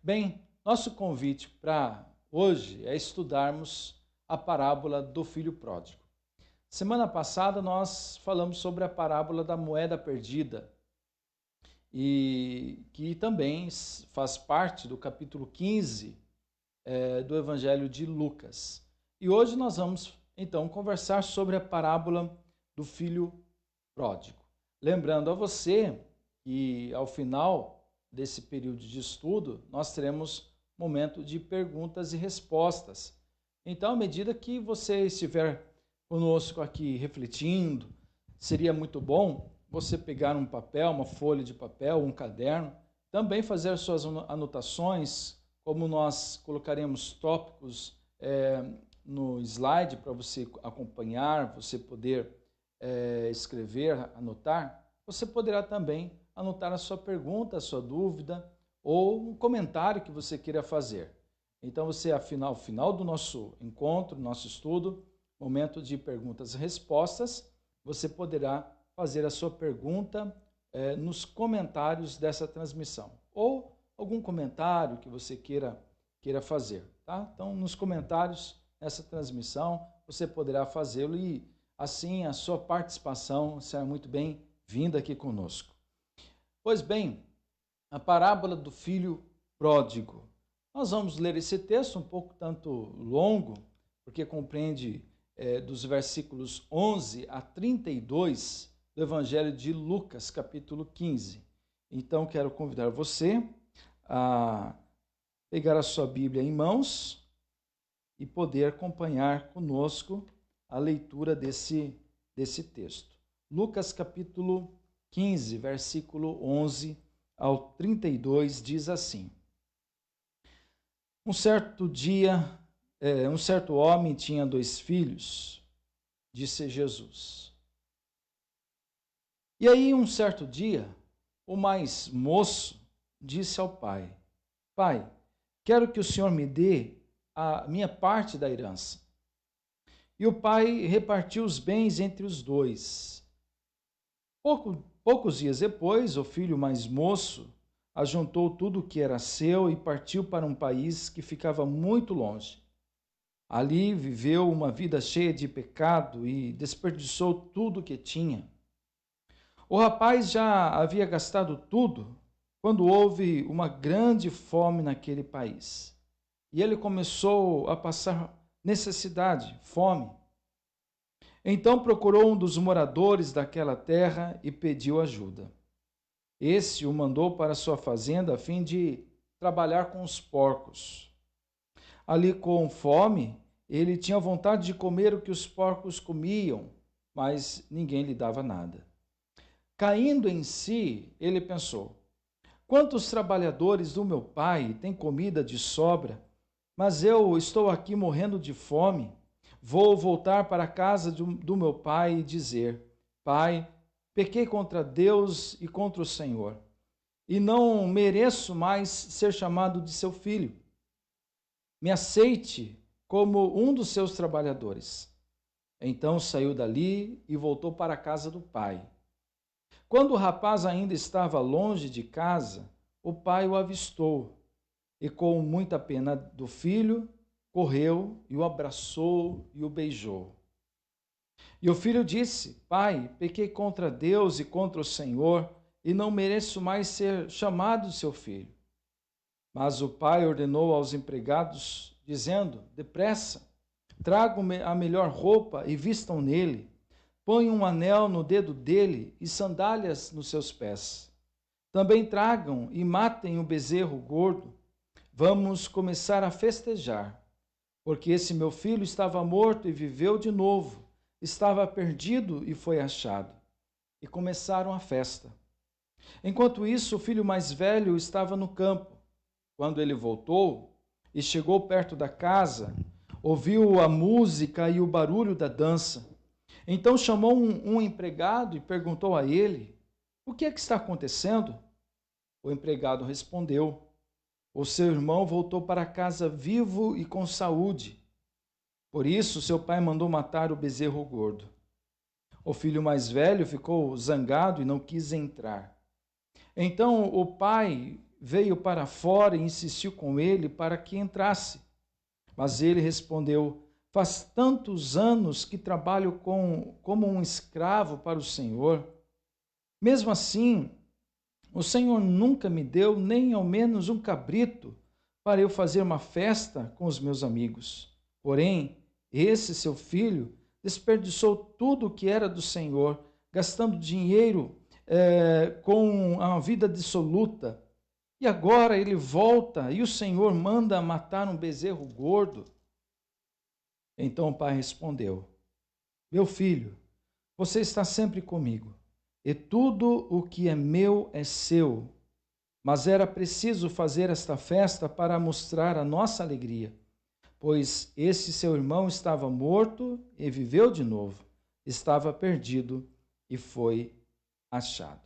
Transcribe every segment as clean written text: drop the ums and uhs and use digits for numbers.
Bem, nosso convite para hoje é estudarmos a parábola do filho pródigo. Semana passada nós falamos sobre a parábola da moeda perdida e que também faz parte do capítulo 15 do Evangelho de Lucas. E hoje nós vamos então conversar sobre a parábola do filho pródigo. Lembrando a você que ao final desse período de estudo, nós teremos momento de perguntas e respostas. Então, à medida que você estiver conosco aqui refletindo, seria muito bom você pegar um papel, uma folha de papel, um caderno, também fazer suas anotações, como nós colocaremos tópicos no slide para você acompanhar, você poder escrever, anotar, você poderá também anotar a sua pergunta, a sua dúvida ou um comentário que você queira fazer. Então você, ao final do nosso encontro, nosso estudo, momento de perguntas e respostas, você poderá fazer a sua pergunta nos comentários dessa transmissão ou algum comentário que você queira fazer, tá? Então nos comentários dessa transmissão você poderá fazê-lo e assim a sua participação será muito bem-vinda aqui conosco. Pois bem, a parábola do filho pródigo. Nós vamos ler esse texto um pouco tanto longo, porque compreende dos versículos 11 a 32 do Evangelho de Lucas, capítulo 15. Então, quero convidar você a pegar a sua Bíblia em mãos e poder acompanhar conosco a leitura desse texto. Lucas, capítulo 15, versículo 11 ao 32, diz assim: Um certo homem tinha 2 filhos, disse Jesus. E aí, um certo dia, o mais moço disse ao pai: Pai, quero que o senhor me dê a minha parte da herança. E o pai repartiu os bens entre os 2. Poucos dias depois, o filho mais moço ajuntou tudo o que era seu e partiu para um país que ficava muito longe. Ali viveu uma vida cheia de pecado e desperdiçou tudo o que tinha. O rapaz já havia gastado tudo quando houve uma grande fome naquele país. E ele começou a passar necessidade, fome. Então procurou um dos moradores daquela terra e pediu ajuda. Esse o mandou para sua fazenda a fim de trabalhar com os porcos. Ali com fome, ele tinha vontade de comer o que os porcos comiam, mas ninguém lhe dava nada. Caindo em si, ele pensou: quantos trabalhadores do meu pai têm comida de sobra, mas eu estou aqui morrendo de fome. Vou voltar para a casa do meu pai e dizer: Pai, pequei contra Deus e contra o Senhor, e não mereço mais ser chamado de seu filho. Me aceite como um dos seus trabalhadores. Então saiu dali e voltou para a casa do pai. Quando o rapaz ainda estava longe de casa, o pai o avistou e, com muita pena do filho, correu e o abraçou e o beijou. E o filho disse: Pai, pequei contra Deus e contra o Senhor, e não mereço mais ser chamado seu filho. Mas o pai ordenou aos empregados, dizendo: Depressa, tragam a melhor roupa e vistam nele. Ponham um anel no dedo dele e sandálias nos seus pés. Também tragam e matem o bezerro gordo. Vamos começar a festejar, porque esse meu filho estava morto e viveu de novo, estava perdido e foi achado. E começaram a festa. Enquanto isso, o filho mais velho estava no campo. Quando ele voltou e chegou perto da casa, ouviu a música e o barulho da dança. Então chamou um empregado e perguntou a ele: O que é que está acontecendo? O empregado respondeu: O seu irmão voltou para casa vivo e com saúde. Por isso, seu pai mandou matar o bezerro gordo. O filho mais velho ficou zangado e não quis entrar. Então o pai veio para fora e insistiu com ele para que entrasse. Mas ele respondeu: faz tantos anos que trabalho como um escravo para o Senhor. Mesmo assim, o Senhor nunca me deu nem ao menos um cabrito para eu fazer uma festa com os meus amigos. Porém, esse seu filho desperdiçou tudo o que era do Senhor, gastando dinheiro com a vida dissoluta. E agora ele volta e o Senhor manda matar um bezerro gordo. Então o pai respondeu: meu filho, você está sempre comigo, e tudo o que é meu é seu. Mas era preciso fazer esta festa para mostrar a nossa alegria, pois esse seu irmão estava morto e viveu de novo, estava perdido e foi achado.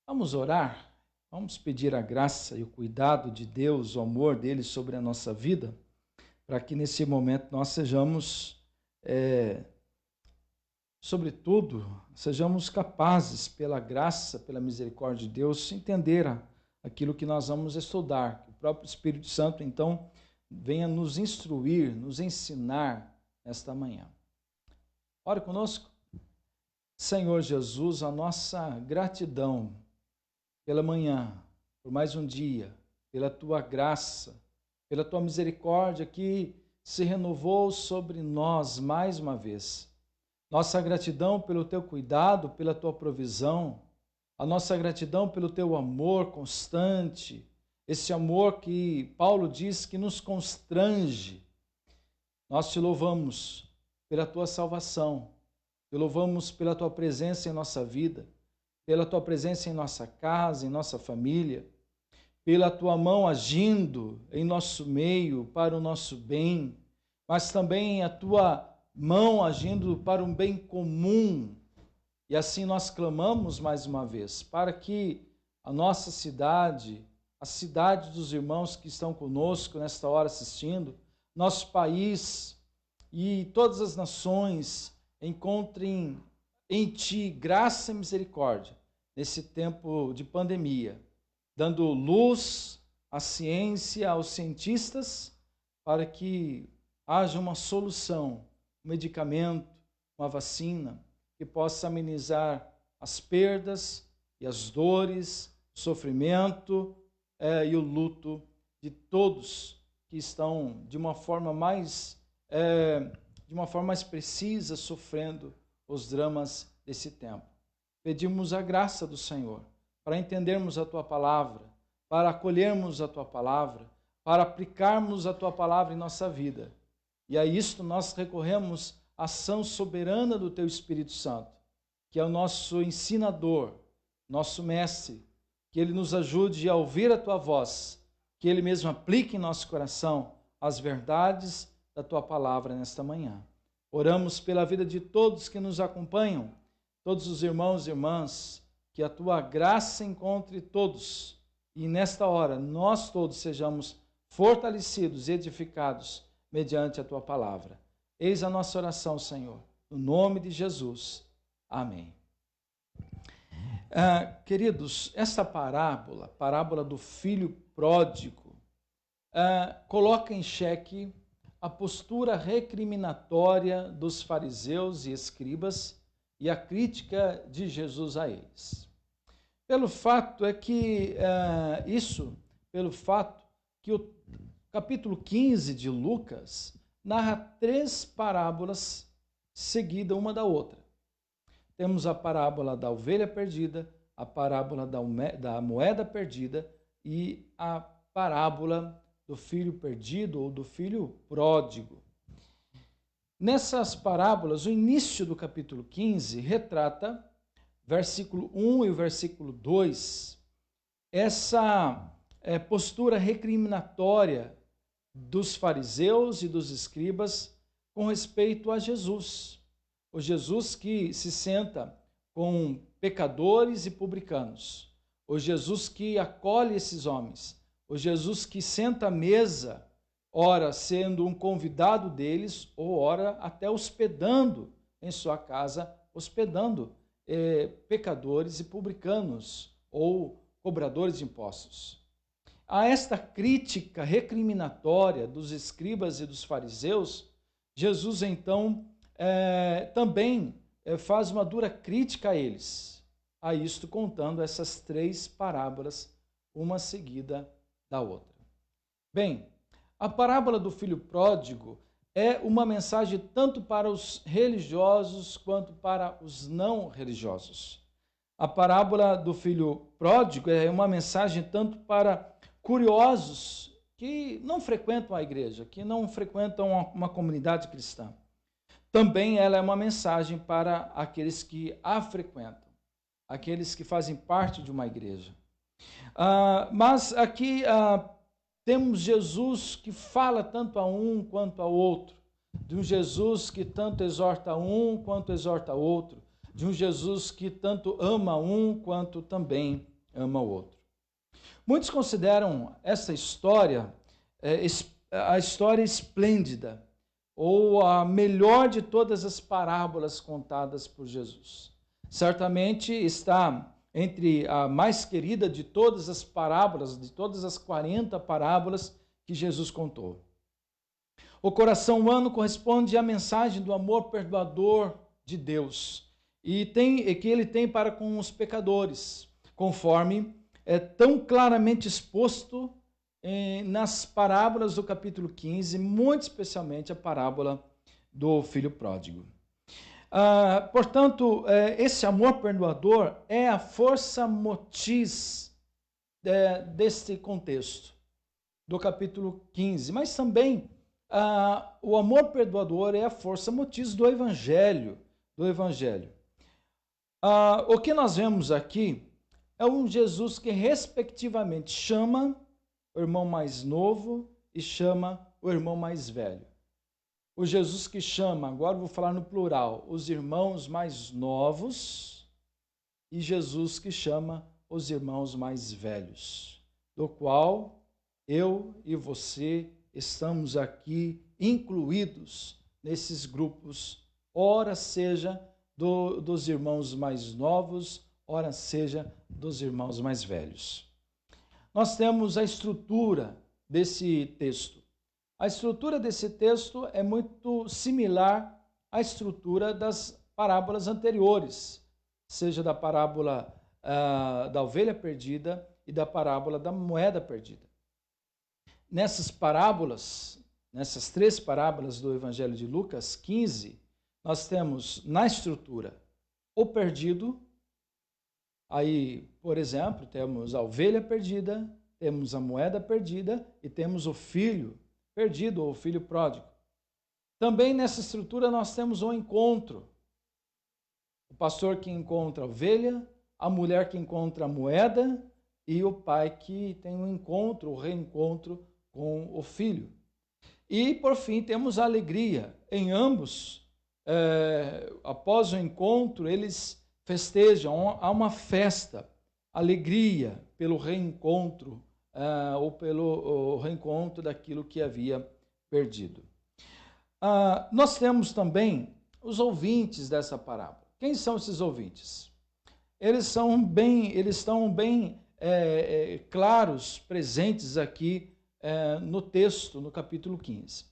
Vamos orar? Vamos pedir a graça e o cuidado de Deus, o amor dele sobre a nossa vida, para que nesse momento nós sejamos, sobretudo, sejamos capazes, pela graça, pela misericórdia de Deus, entender aquilo que nós vamos estudar. Que o próprio Espírito Santo, então, venha nos instruir, nos ensinar esta manhã. Ore conosco. Senhor Jesus, a nossa gratidão pela manhã, por mais um dia, pela tua graça, pela tua misericórdia que se renovou sobre nós mais uma vez. Nossa gratidão pelo teu cuidado, pela tua provisão, a nossa gratidão pelo teu amor constante, esse amor que Paulo diz que nos constrange. Nós te louvamos pela tua salvação, te louvamos pela tua presença em nossa vida, pela tua presença em nossa casa, em nossa família, pela tua mão agindo em nosso meio para o nosso bem, mas também a tua mão agindo para um bem comum. E assim nós clamamos mais uma vez para que a nossa cidade, a cidade dos irmãos que estão conosco nesta hora assistindo, nosso país e todas as nações encontrem em ti graça e misericórdia nesse tempo de pandemia, dando luz à ciência, aos cientistas, para que haja uma solução, um medicamento, uma vacina, que possa amenizar as perdas e as dores, o sofrimento e o luto de todos que estão de uma forma mais precisa sofrendo os dramas desse tempo. Pedimos a graça do Senhor para entendermos a tua palavra, para acolhermos a tua palavra, para aplicarmos a tua palavra em nossa vida. E a isto nós recorremos à ação soberana do teu Espírito Santo, que é o nosso ensinador, nosso mestre, que ele nos ajude a ouvir a tua voz, que ele mesmo aplique em nosso coração as verdades da tua palavra nesta manhã. Oramos pela vida de todos que nos acompanham, todos os irmãos e irmãs, que a tua graça encontre todos e nesta hora nós todos sejamos fortalecidos e edificados mediante a tua palavra. Eis a nossa oração, Senhor, no nome de Jesus. Amém. Queridos, essa parábola do filho pródigo, coloca em xeque a postura recriminatória dos fariseus e escribas e a crítica de Jesus a eles. Pelo fato que o capítulo 15 de Lucas narra 3 parábolas seguidas uma da outra. Temos a parábola da ovelha perdida, a parábola da moeda perdida e a parábola do filho perdido ou do filho pródigo. Nessas parábolas, o início do capítulo 15 retrata, versículo 1 e o versículo 2, essa postura recriminatória dos fariseus e dos escribas com respeito a Jesus. O Jesus que se senta com pecadores e publicanos. O Jesus que acolhe esses homens. O Jesus que senta à mesa, ora sendo um convidado deles, ou ora até hospedando em sua casa, hospedando pecadores e publicanos, ou cobradores de impostos. a esta crítica recriminatória dos escribas e dos fariseus, Jesus então também faz uma dura crítica a eles, a isto contando essas 3 parábolas, uma seguida da outra. Bem, a parábola do filho pródigo é uma mensagem tanto para os religiosos quanto para os não religiosos. A parábola do filho pródigo é uma mensagem tanto para curiosos que não frequentam a igreja, que não frequentam uma comunidade cristã. Também ela é uma mensagem para aqueles que a frequentam, aqueles que fazem parte de uma igreja. Mas aqui temos Jesus que fala tanto a um quanto ao outro, de um Jesus que tanto exorta um quanto exorta outro, de um Jesus que tanto ama um quanto também ama o outro. Muitos consideram essa história a história esplêndida, ou a melhor de todas as parábolas contadas por Jesus. Certamente está entre a mais querida de todas as parábolas, de todas as 40 parábolas que Jesus contou. O coração humano corresponde à mensagem do amor perdoador de Deus e que ele tem para com os pecadores, conforme é tão claramente exposto nas parábolas do capítulo 15, muito especialmente a parábola do filho pródigo. Portanto, esse amor perdoador é a força motriz deste contexto, do capítulo 15, mas também o amor perdoador é a força motriz do Evangelho. O que nós vemos aqui é um Jesus que, respectivamente, chama o irmão mais novo e chama o irmão mais velho. O Jesus que chama, agora vou falar no plural, os irmãos mais novos, e Jesus que chama os irmãos mais velhos, do qual eu e você estamos aqui incluídos nesses grupos, ora seja dos irmãos mais novos, ora seja dos irmãos mais velhos. Nós temos a estrutura desse texto. A estrutura desse texto é muito similar à estrutura das parábolas anteriores, seja da parábola da ovelha perdida e da parábola da moeda perdida. Nessas parábolas, nessas 3 parábolas do Evangelho de Lucas 15, nós temos na estrutura o perdido. Aí, por exemplo, temos a ovelha perdida, temos a moeda perdida e temos o filho perdido ou o filho pródigo. Também nessa estrutura nós temos um encontro. O pastor que encontra a ovelha, a mulher que encontra a moeda e o pai que tem um encontro, o reencontro com o filho. E, por fim, temos a alegria. Em ambos, após o encontro, eles festejam, há uma festa, alegria pelo reencontro, ou pelo reencontro daquilo que havia perdido. Nós temos também os ouvintes dessa parábola. Quem são esses ouvintes? Eles estão bem claros, presentes aqui no texto, no capítulo 15.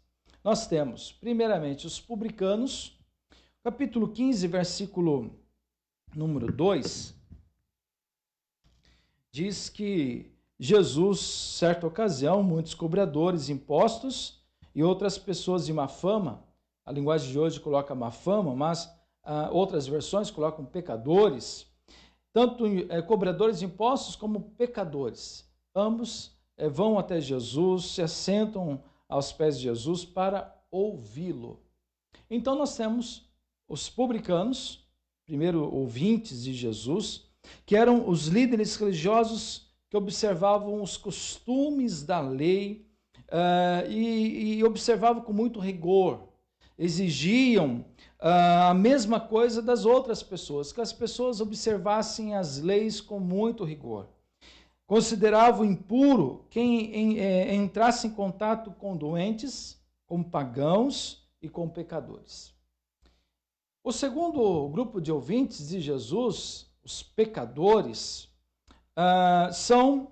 Nós temos, primeiramente, os publicanos, capítulo 15, versículo número 2, diz que Jesus, certa ocasião, muitos cobradores de impostos e outras pessoas de má fama, a linguagem de hoje coloca má fama, mas outras versões colocam pecadores, tanto cobradores de impostos como pecadores. Ambos vão até Jesus, se assentam aos pés de Jesus para ouvi-lo. Então nós temos os publicanos, primeiro ouvintes de Jesus, que eram os líderes religiosos que observavam os costumes da lei e observavam com muito rigor, exigiam a mesma coisa das outras pessoas, que as pessoas observassem as leis com muito rigor. Consideravam impuro quem entrasse em contato com doentes, com pagãos e com pecadores. O segundo grupo de ouvintes de Jesus, os pecadores, são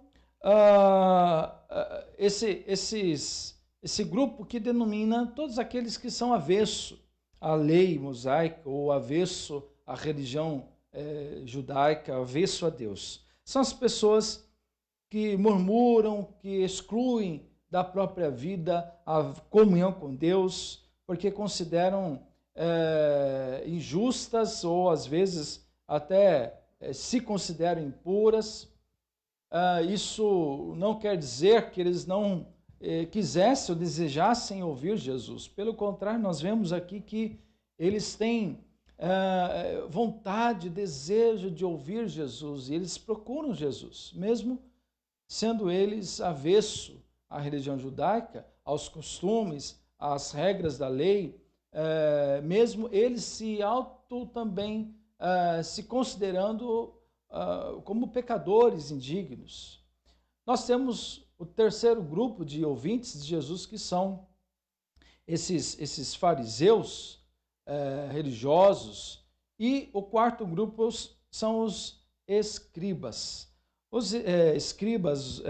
esse grupo que denomina todos aqueles que são avesso à lei mosaica ou avesso à religião judaica, avesso a Deus. São as pessoas que murmuram, que excluem da própria vida a comunhão com Deus, porque consideram injustas ou às vezes até se consideram impuras. Isso não quer dizer que eles não quisessem ou desejassem ouvir Jesus. Pelo contrário, nós vemos aqui que eles têm vontade, desejo de ouvir Jesus, e eles procuram Jesus, mesmo sendo eles avesso à religião judaica, aos costumes, às regras da lei, mesmo eles se também se considerando como pecadores indignos. Nós temos o terceiro grupo de ouvintes de Jesus, que são esses fariseus religiosos, e o quarto grupo são os escribas. Os escribas,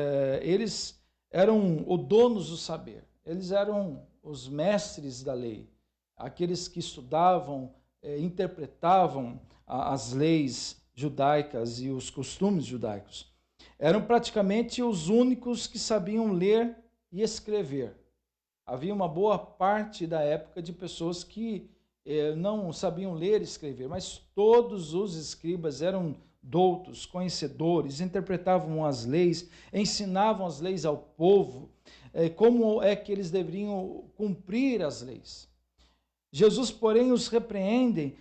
eles eram os donos do saber, eles eram os mestres da lei, aqueles que estudavam, interpretavam as leis judaicas e os costumes judaicos. Eram praticamente os únicos que sabiam ler e escrever. Havia uma boa parte da época de pessoas que não sabiam ler e escrever, mas todos os escribas eram doutos, conhecedores, interpretavam as leis, ensinavam as leis ao povo, como é que eles deveriam cumprir as leis. Jesus, porém, os repreende,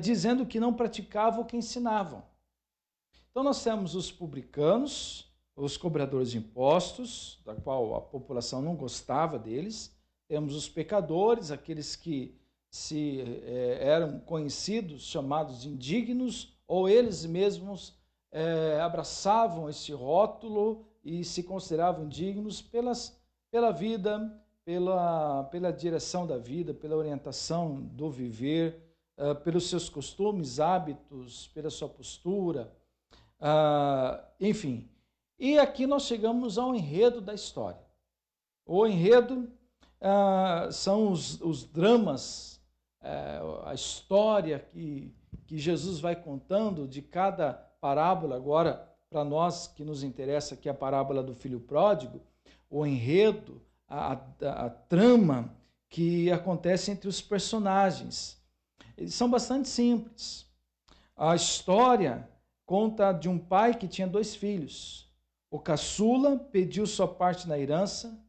dizendo que não praticavam o que ensinavam. Então nós temos os publicanos, os cobradores de impostos, da qual a população não gostava deles. Temos os pecadores, aqueles que eram conhecidos, chamados de indignos, ou eles mesmos abraçavam esse rótulo e se consideravam indignos pela vida, pela direção da vida, pela orientação do viver, pelos seus costumes, hábitos, pela sua postura, enfim. E aqui nós chegamos ao enredo da história. O enredo são os dramas, a história que Jesus vai contando de cada parábola. Agora, para nós que nos interessa, que é a parábola do filho pródigo, o enredo, a trama que acontece entre os personagens. Eles são bastante simples. A história conta de um pai que tinha 2 filhos. O caçula pediu sua parte na herança.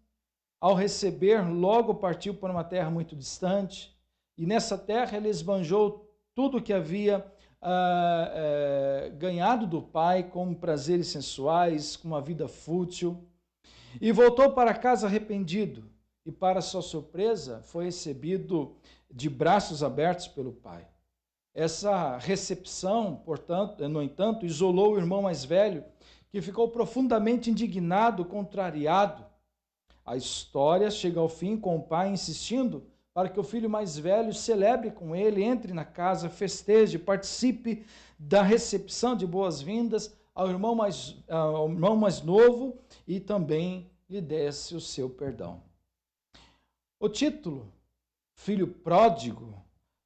Ao receber, logo partiu para uma terra muito distante, e nessa terra ele esbanjou tudo o que havia ganhado do pai, com prazeres sensuais, com uma vida fútil, e voltou para casa arrependido, e para sua surpresa foi recebido de braços abertos pelo pai. Essa recepção, portanto, no entanto, isolou o irmão mais velho, que ficou profundamente indignado, contrariado. A história chega ao fim com o pai insistindo para que o filho mais velho celebre com ele, entre na casa, festeje, participe da recepção de boas-vindas ao irmão mais novo e também lhe desse o seu perdão. O título, Filho Pródigo,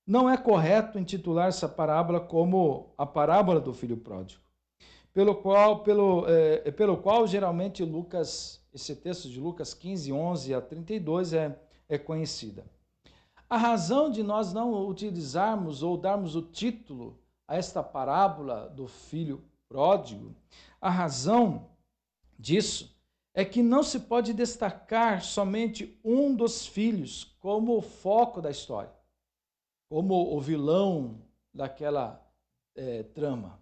não é correto intitular essa parábola como a parábola do filho pródigo, pelo qual geralmente esse texto de Lucas 15, 11 a 32 é conhecida. A razão de nós não utilizarmos ou darmos o título a esta parábola do filho pródigo, a razão disso é que não se pode destacar somente um dos filhos como o foco da história, como o vilão daquela trama.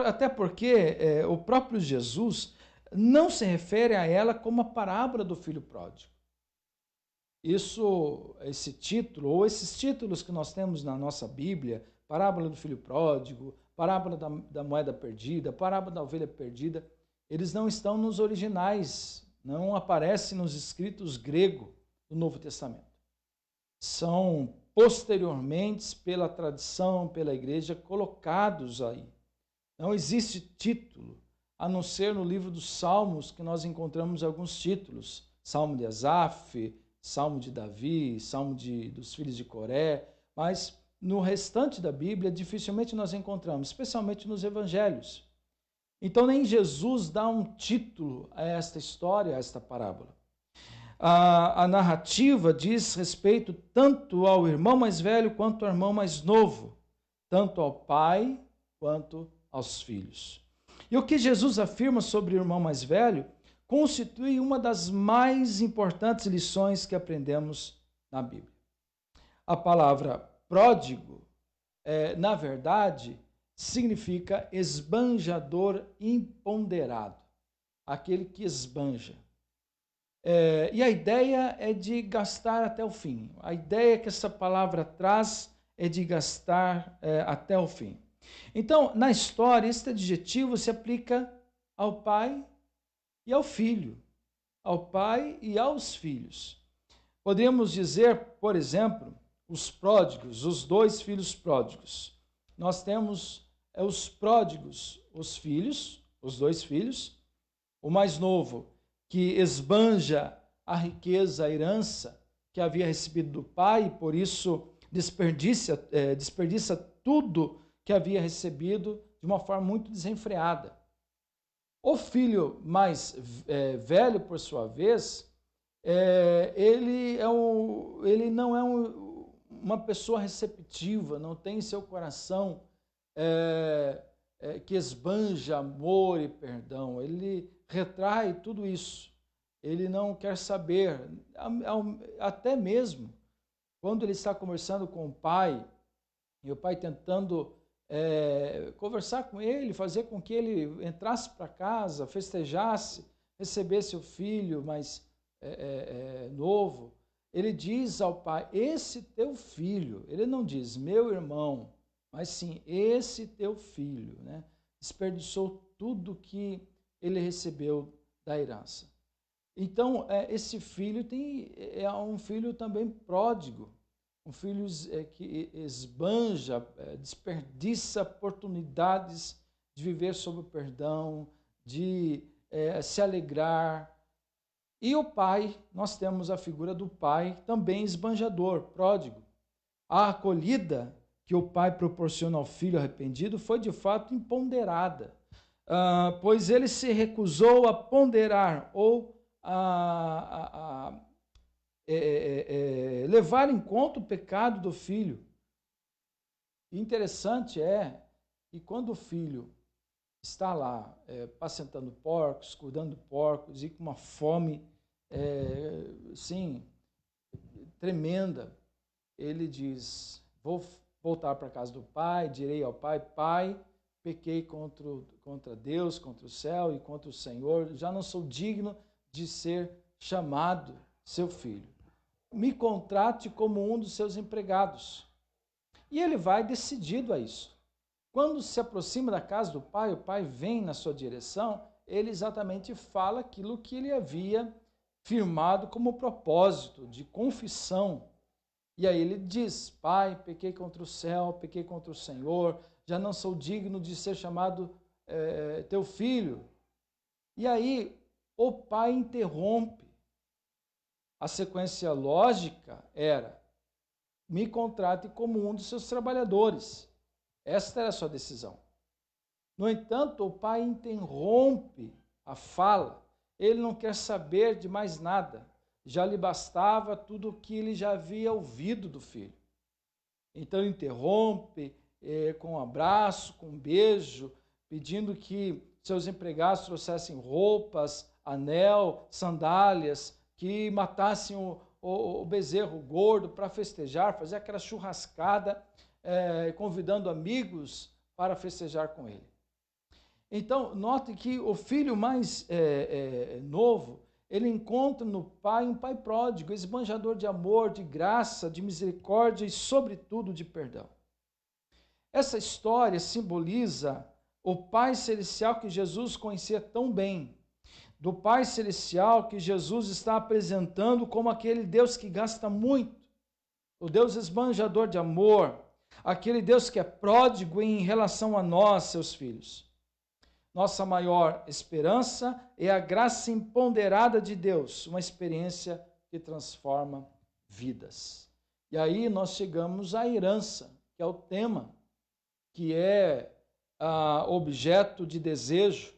Até porque o próprio Jesus não se refere a ela como a parábola do filho pródigo. Esse título, ou esses títulos que nós temos na nossa Bíblia, parábola do filho pródigo, parábola da moeda perdida, parábola da ovelha perdida, eles não estão nos originais, não aparecem nos escritos grego do Novo Testamento. São posteriormente, pela tradição, pela igreja, colocados aí. Não existe título a não ser no livro dos Salmos, que nós encontramos alguns títulos, Salmo de Asaf, Salmo de Davi, Salmo dos filhos de Coré, mas no restante da Bíblia dificilmente nós encontramos, especialmente nos evangelhos. Então nem Jesus dá um título a esta história, a esta parábola. A narrativa diz respeito tanto ao irmão mais velho quanto ao irmão mais novo, tanto ao pai quanto aos filhos. E o que Jesus afirma sobre o irmão mais velho constitui uma das mais importantes lições que aprendemos na Bíblia. A palavra pródigo, na verdade, significa esbanjador imponderado, aquele que esbanja. E a ideia é de gastar até o fim. A ideia que essa palavra traz é de gastar até o fim. Então, na história, esse adjetivo se aplica ao pai e ao filho, ao pai e aos filhos. Podemos dizer, por exemplo, os pródigos, os dois filhos pródigos. Nós temos os pródigos, os filhos, os dois filhos, o mais novo, que esbanja a riqueza, a herança que havia recebido do pai, e por isso desperdiça tudo que havia recebido de uma forma muito desenfreada. O filho mais velho, por sua vez, ele não é uma pessoa receptiva, não tem em seu coração que esbanja amor e perdão. Ele retrai tudo isso. Ele não quer saber, até mesmo quando ele está conversando com o pai, e o pai tentando conversar com ele, fazer com que ele entrasse para casa, festejasse, recebesse o filho mais novo, ele diz ao pai, esse teu filho, ele não diz meu irmão, mas sim, esse teu filho, né? Desperdiçou tudo que ele recebeu da herança. Então, esse filho é um filho também pródigo, um filho que esbanja, desperdiça oportunidades de viver sob o perdão, de se alegrar. E o pai, nós temos a figura do pai também esbanjador, pródigo. A acolhida que o pai proporciona ao filho arrependido foi de fato imponderada, pois ele se recusou a ponderar ou a levar em conta o pecado do filho. E interessante é que quando o filho está lá apacentando porcos, cuidando de porcos e com uma fome sim, tremenda, ele diz, vou voltar para a casa do pai, direi ao pai, pai, pequei contra Deus, contra o céu e contra o Senhor, já não sou digno de ser chamado seu filho. Me contrate como um dos seus empregados. E ele vai decidido a isso. Quando se aproxima da casa do pai, o pai vem na sua direção, ele exatamente fala aquilo que ele havia firmado como propósito de confissão. E aí ele diz, pai, pequei contra o céu, pequei contra o Senhor, já não sou digno de ser chamado teu filho. E aí o pai interrompe. A sequência lógica era, me contrate como um dos seus trabalhadores. Esta era a sua decisão. No entanto, o pai interrompe a fala. Ele não quer saber de mais nada. Já lhe bastava tudo o que ele já havia ouvido do filho. Então ele interrompe com um abraço, com um beijo, pedindo que seus empregados trouxessem roupas, anel, sandálias, que matassem o bezerro gordo para festejar, fazer aquela churrascada, convidando amigos para festejar com ele. Então, note que o filho mais novo, ele encontra no pai um pai pródigo, esbanjador de amor, de graça, de misericórdia e, sobretudo, de perdão. Essa história simboliza o Pai Celestial que Jesus conhecia tão bem, do Pai Celestial que Jesus está apresentando como aquele Deus que gasta muito, o Deus esbanjador de amor, aquele Deus que é pródigo em relação a nós, seus filhos. Nossa maior esperança é a graça imponderada de Deus, uma experiência que transforma vidas. E aí nós chegamos à herança, que é o tema, que é objeto de desejo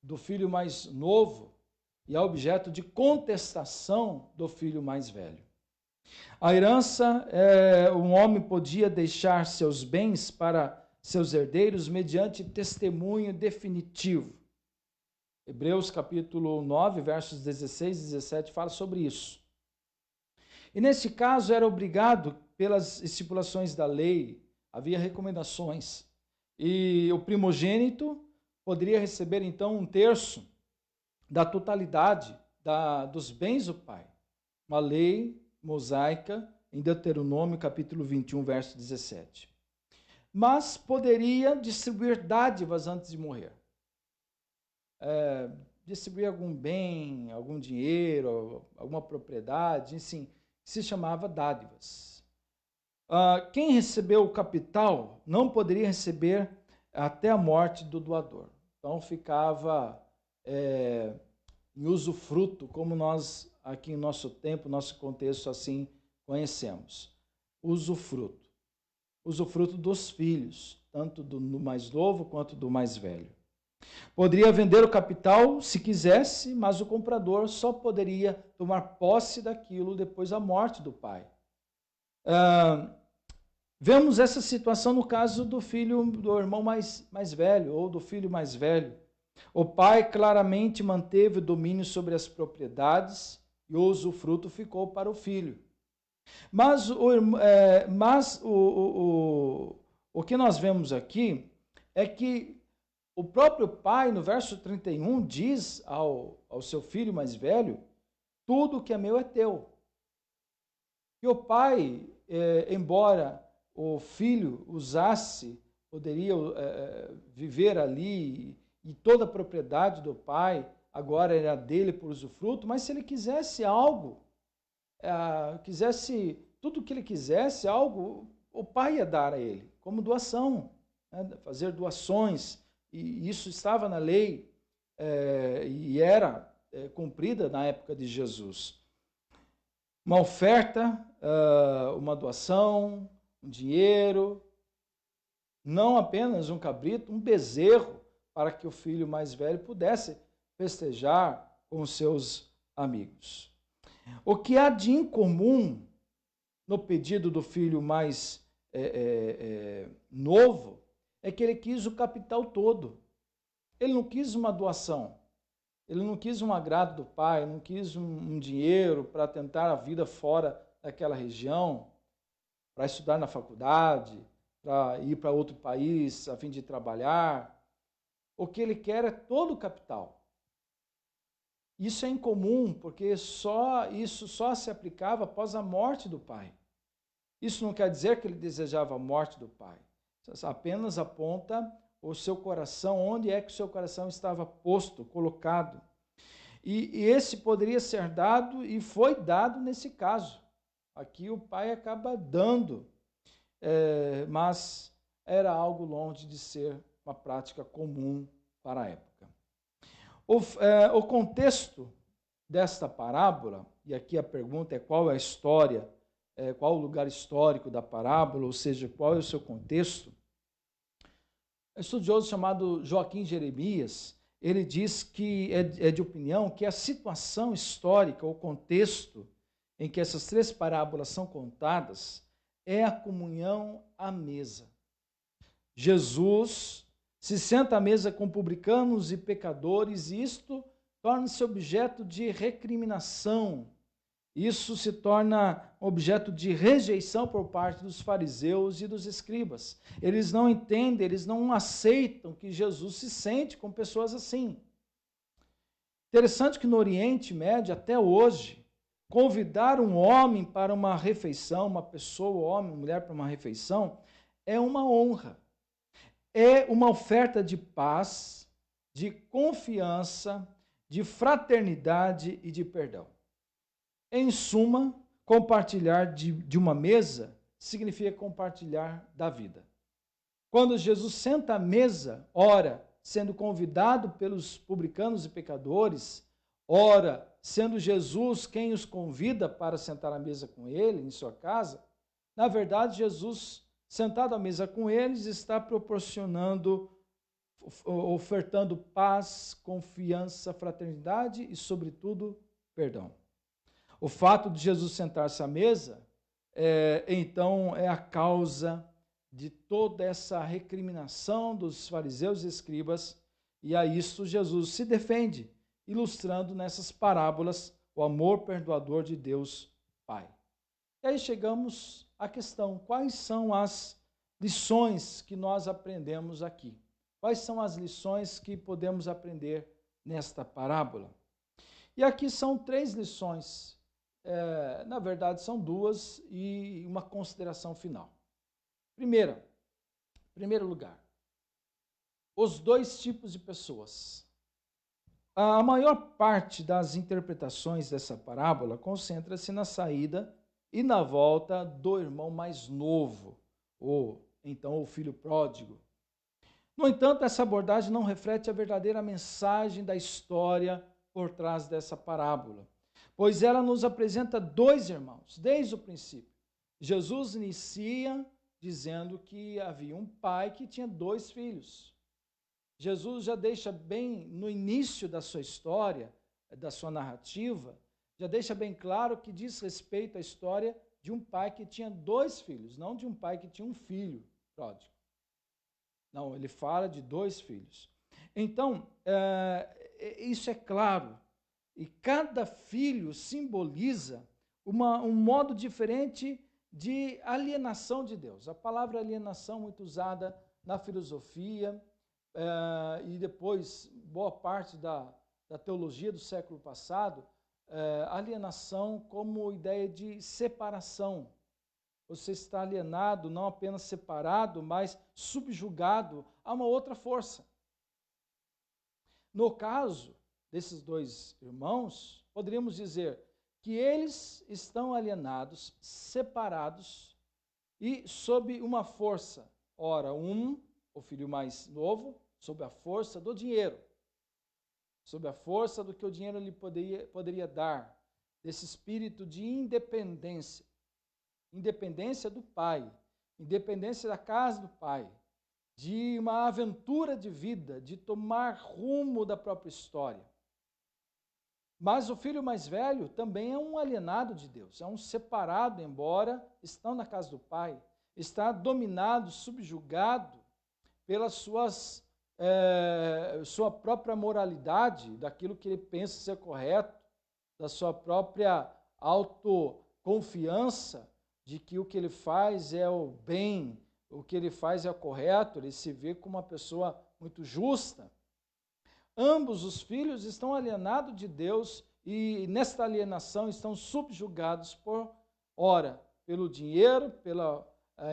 do filho mais novo e é objeto de contestação do filho mais velho. A herança, um homem podia deixar seus bens para seus herdeiros mediante testemunho definitivo. Hebreus capítulo 9, versos 16 e 17 fala sobre isso. E nesse caso era obrigado pelas estipulações da lei, havia recomendações, e o primogênito poderia receber então 1/3 da totalidade dos bens do pai. Uma lei mosaica em Deuteronômio capítulo 21, verso 17. Mas poderia distribuir dádivas antes de morrer. Distribuir algum bem, algum dinheiro, alguma propriedade, assim, se chamava dádivas. Quem recebeu o capital não poderia receber até a morte do doador. Então ficava em usufruto, como nós aqui em nosso tempo, nosso contexto assim conhecemos. Usufruto dos filhos, tanto do mais novo quanto do mais velho. Poderia vender o capital se quisesse, mas o comprador só poderia tomar posse daquilo depois da morte do pai. Vemos essa situação no caso do irmão mais velho, ou do filho mais velho. O pai claramente manteve o domínio sobre as propriedades e o usufruto ficou para o filho. Mas o que nós vemos aqui é que o próprio pai, no verso 31, diz ao seu filho mais velho: tudo que é meu é teu. E o pai, embora o filho poderia viver ali, e toda a propriedade do pai agora era dele por usufruto, mas se ele quisesse algo, tudo que ele quisesse, algo, o pai ia dar a ele, como doação, né? Fazer doações, e isso estava na lei, e era cumprida na época de Jesus. Uma oferta, uma doação, um dinheiro, não apenas um cabrito, um bezerro, para que o filho mais velho pudesse festejar com os seus amigos. O que há de incomum no pedido do filho mais novo é que ele quis o capital todo. Ele não quis uma doação, ele não quis um agrado do pai, não quis um dinheiro para tentar a vida fora daquela região, para estudar na faculdade, para ir para outro país a fim de trabalhar. O que ele quer é todo o capital. Isso é incomum, porque isso só se aplicava após a morte do pai. Isso não quer dizer que ele desejava a morte do pai. Isso apenas aponta o seu coração, onde é que o seu coração estava posto, colocado. E esse poderia ser dado, e foi dado nesse caso. Aqui o pai acaba dando, mas era algo longe de ser uma prática comum para a época. O contexto desta parábola, e aqui a pergunta é qual é a história, qual o lugar histórico da parábola, ou seja, qual é o seu contexto. Um estudioso chamado Joaquim Jeremias, ele diz que é de opinião que a situação histórica, o contexto em que essas 3 parábolas são contadas, é a comunhão à mesa. Jesus se senta à mesa com publicanos e pecadores, e isto torna-se objeto de recriminação. Isso se torna objeto de rejeição por parte dos fariseus e dos escribas. Eles não entendem, eles não aceitam que Jesus se sente com pessoas assim. Interessante que no Oriente Médio, até hoje, convidar um homem para uma refeição, uma pessoa, homem, mulher, para uma refeição, é uma honra. É uma oferta de paz, de confiança, de fraternidade e de perdão. Em suma, compartilhar de uma mesa significa compartilhar da vida. Quando Jesus senta à mesa, ora, sendo convidado pelos publicanos e pecadores, ora, sendo Jesus quem os convida para sentar à mesa com ele em sua casa, na verdade, Jesus, sentado à mesa com eles, está proporcionando, ofertando paz, confiança, fraternidade e, sobretudo, perdão. O fato de Jesus sentar-se à mesa, então, é a causa de toda essa recriminação dos fariseus e escribas, e a isso Jesus se defende, ilustrando nessas parábolas o amor perdoador de Deus Pai. E aí chegamos à questão: quais são as lições que nós aprendemos aqui? Quais são as lições que podemos aprender nesta parábola? E aqui são 3 lições. Na verdade, são 2 e uma consideração final. Primeiro lugar, os 2 tipos de pessoas. A maior parte das interpretações dessa parábola concentra-se na saída e na volta do irmão mais novo, ou então o filho pródigo. No entanto, essa abordagem não reflete a verdadeira mensagem da história por trás dessa parábola, pois ela nos apresenta 2 irmãos, desde o princípio. Jesus inicia dizendo que havia um pai que tinha 2 filhos. Jesus já deixa bem no início da sua história, da sua narrativa, já deixa bem claro que diz respeito à história de um pai que tinha 2 filhos, não de um pai que tinha um filho pródigo. Não, ele fala de 2 filhos. Então, isso é claro. E cada filho simboliza um modo diferente de alienação de Deus. A palavra alienação muito usada na filosofia e depois boa parte da teologia do século passado, alienação como ideia de separação. Você está alienado, não apenas separado, mas subjugado a uma outra força. No caso desses 2 irmãos, poderíamos dizer que eles estão alienados, separados e sob uma força. Ora, o filho mais novo, sob a força do dinheiro, sob a força do que o dinheiro lhe poderia dar, desse espírito de independência. Independência do pai, independência da casa do pai, de uma aventura de vida, de tomar rumo da própria história. Mas o filho mais velho também é um alienado de Deus, é um separado, embora estão na casa do pai, está dominado, subjugado pela sua própria moralidade, daquilo que ele pensa ser correto, da sua própria autoconfiança de que o que ele faz é o bem, o que ele faz é o correto, ele se vê como uma pessoa muito justa. Ambos os filhos estão alienados de Deus e nesta alienação estão subjugados ora, pelo dinheiro, pela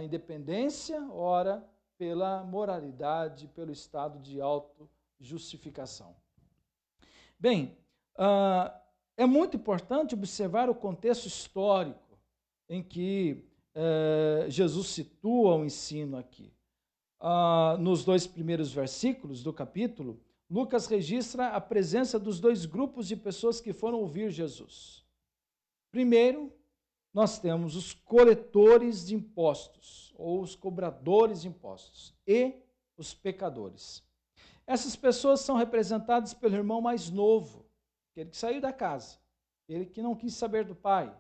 independência, ora, pela moralidade, pelo estado de autojustificação. Bem, é muito importante observar o contexto histórico em que Jesus situa o ensino aqui. Nos 2 primeiros versículos do capítulo, Lucas registra a presença dos 2 grupos de pessoas que foram ouvir Jesus. Primeiro, nós temos os coletores de impostos, ou os cobradores de impostos, e os pecadores. Essas pessoas são representadas pelo irmão mais novo, aquele que saiu da casa, aquele que não quis saber do pai,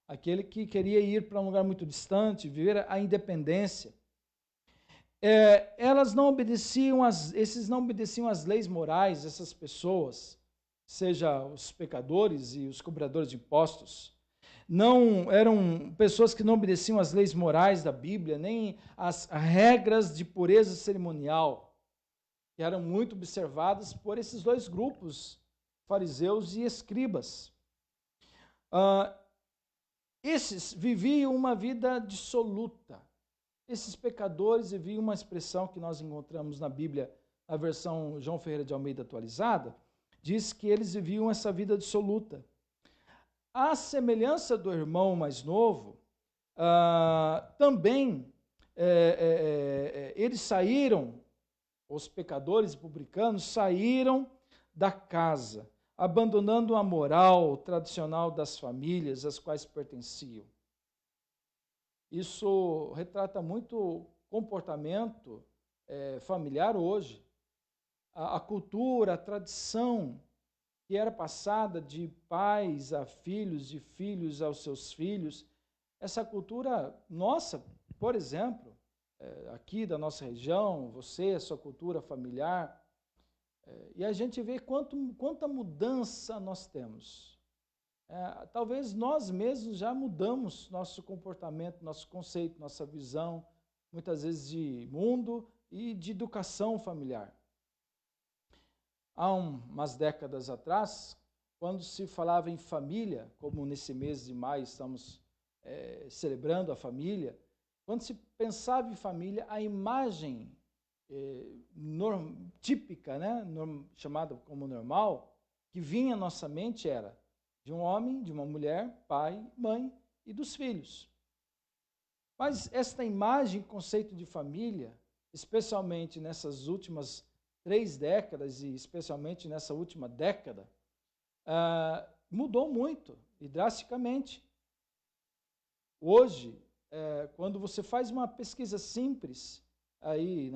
aquele que queria ir para um lugar muito distante, viver a independência. Esses não obedeciam às leis morais, essas pessoas, seja os pecadores e os cobradores de impostos. Não eram pessoas que não obedeciam às leis morais da Bíblia, nem às regras de pureza cerimonial, que eram muito observadas por esses 2 grupos, fariseus e escribas. Esses viviam uma vida dissoluta. Esses pecadores viviam uma expressão que nós encontramos na Bíblia, na versão João Ferreira de Almeida atualizada, diz que eles viviam essa vida dissoluta. À semelhança do irmão mais novo, também eles saíram os pecadores e publicanos, saíram da casa, abandonando a moral tradicional das famílias às quais pertenciam. Isso retrata muito o comportamento familiar hoje. A cultura, a tradição que era passada de pais a filhos, de filhos aos seus filhos, essa cultura nossa, por exemplo, aqui da nossa região, você, a sua cultura familiar, e a gente vê quanta mudança nós temos. Talvez nós mesmos já mudamos nosso comportamento, nosso conceito, nossa visão, muitas vezes de mundo e de educação familiar. Há umas décadas atrás, quando se falava em família, como nesse mês de maio estamos celebrando a família, quando se pensava em família, a imagem típica, né, chamada como normal, que vinha à nossa mente era de um homem, de uma mulher, pai, mãe e dos filhos. Mas esta imagem, conceito de família, especialmente nessas últimas 3 décadas e especialmente nessa última década, mudou muito e drasticamente. Hoje, quando você faz uma pesquisa simples aí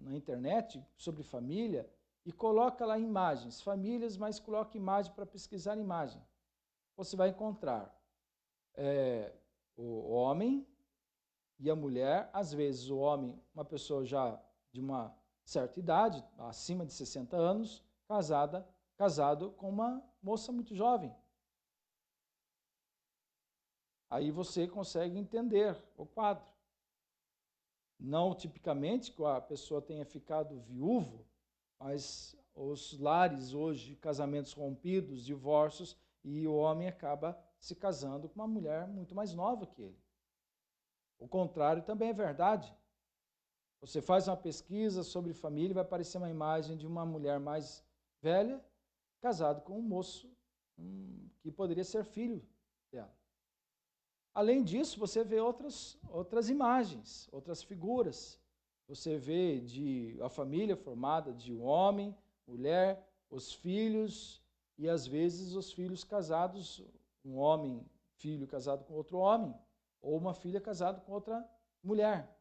na internet sobre família e coloca lá imagens, famílias, mas coloca imagem para pesquisar imagem, você vai encontrar o homem e a mulher, às vezes o homem, uma pessoa já de uma certa idade, acima de 60 anos, casado com uma moça muito jovem. Aí você consegue entender o quadro. Não tipicamente que a pessoa tenha ficado viúvo, mas os lares hoje, casamentos rompidos, divórcios, e o homem acaba se casando com uma mulher muito mais nova que ele. O contrário também é verdade. Você faz uma pesquisa sobre família e vai aparecer uma imagem de uma mulher mais velha, casada com um moço que poderia ser filho dela. Além disso, você vê outras imagens, outras figuras. Você vê a família formada de um homem, mulher, os filhos, e às vezes os filhos casados, um homem, filho casado com outro homem, ou uma filha casada com outra mulher.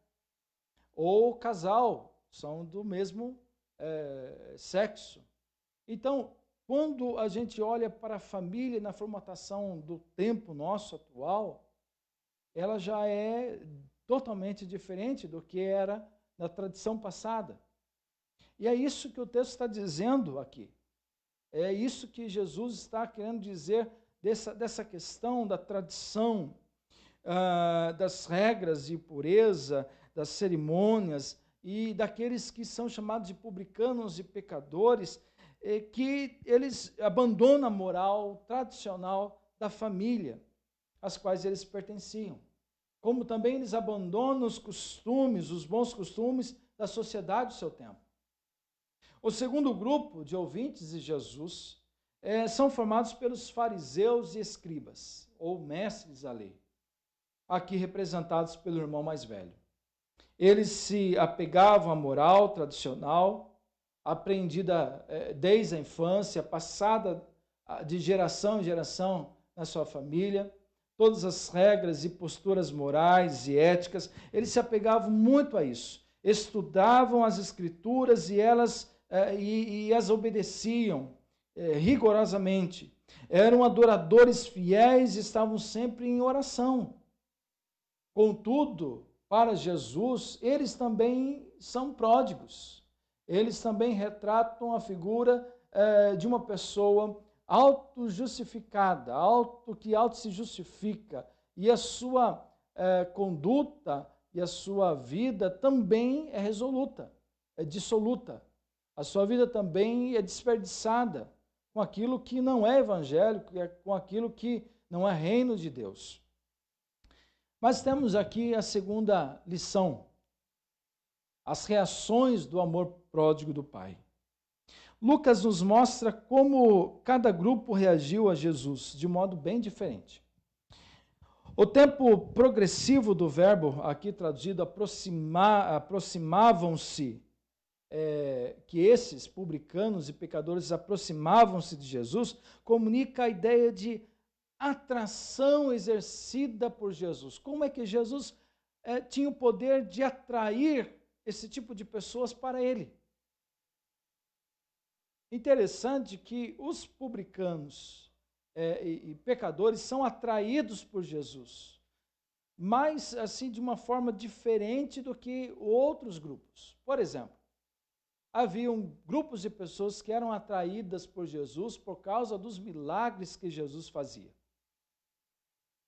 Ou casal, são do mesmo sexo. Então, quando a gente olha para a família na formatação do tempo nosso atual, ela já é totalmente diferente do que era na tradição passada. E é isso que o texto está dizendo aqui. É isso que Jesus está querendo dizer dessa questão da tradição, das regras de pureza, das cerimônias e daqueles que são chamados de publicanos e pecadores, que eles abandonam a moral tradicional da família, às quais eles pertenciam. Como também eles abandonam os costumes, os bons costumes da sociedade do seu tempo. O segundo grupo de ouvintes de Jesus são formados pelos fariseus e escribas, ou mestres da lei, aqui representados pelo irmão mais velho. Eles se apegavam à moral tradicional, aprendida desde a infância, passada de geração em geração na sua família, todas as regras e posturas morais e éticas, eles se apegavam muito a isso. Estudavam as escrituras e as obedeciam rigorosamente. Eram adoradores fiéis e estavam sempre em oração. Contudo, para Jesus, eles também são pródigos. Eles também retratam a figura de uma pessoa auto-justificada, que auto se justifica, e a sua conduta e a sua vida também é resoluta, é dissoluta. A sua vida também é desperdiçada com aquilo que não é evangélico, com aquilo que não é reino de Deus. Mas temos aqui a segunda lição, as reações do amor pródigo do Pai. Lucas nos mostra como cada grupo reagiu a Jesus de modo bem diferente. O tempo progressivo do verbo, aqui traduzido aproximavam-se, que esses publicanos e pecadores aproximavam-se de Jesus, comunica a ideia de atração exercida por Jesus. Como é que Jesus tinha o poder de atrair esse tipo de pessoas para ele? Interessante que os publicanos e pecadores são atraídos por Jesus, mas assim de uma forma diferente do que outros grupos. Por exemplo, haviam grupos de pessoas que eram atraídas por Jesus por causa dos milagres que Jesus fazia.